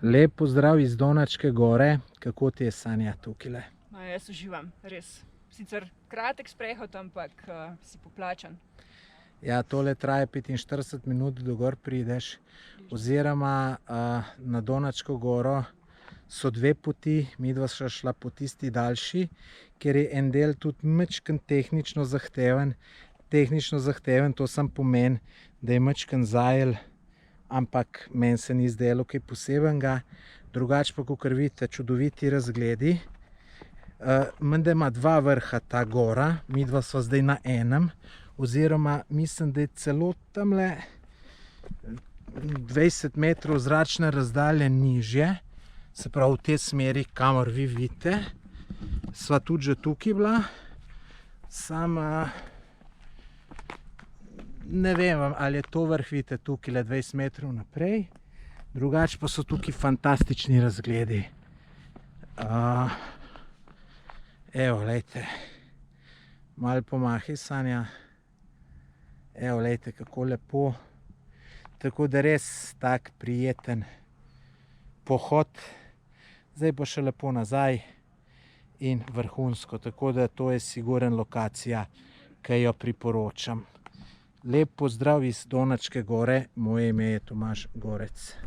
Lep pozdrav iz Donačke gore. Kako ti je, Sanja, tukaj? No, jaz uživam, res. Sicer kratek sprehod, ampak si poplačan. Ja, tole traje 45 minut, do gor prideš. Oziroma na Donačko goro so dve poti, midva sva šla po tisti daljši, ker je en del tudi majčkeno tehnično zahteven. Tehnično zahteven, to samo pomeni, da je majčkeno zajel, ampak meni se ni zdelo kaj posebenega. Drugače pa, kakor vidite, čudoviti razgledi. Menda ima dva vrha ta gora, midva sva zdaj na enem, oziroma mislim, da je celo tamle 20 metrov zračne razdalje nižje, se pravi v tej smeri, kamor vi vidite. Sva tudi že tukaj bila, samo ne vem, ali je to vrh, vidite, tukaj le 20 metrov naprej. Drugače pa so tukaj fantastični razgledi. Evo, lejte, malo pomahaj, Sanja. Evo, lejte, kako lepo. Tako da res tak prijeten pohod. Zdaj pa še lepo nazaj in vrhunsko. Tako da to je sigurno lokacija, ki jo priporočam. Lep pozdrav iz Donačke gore, moje ime je Tomaž Gorec.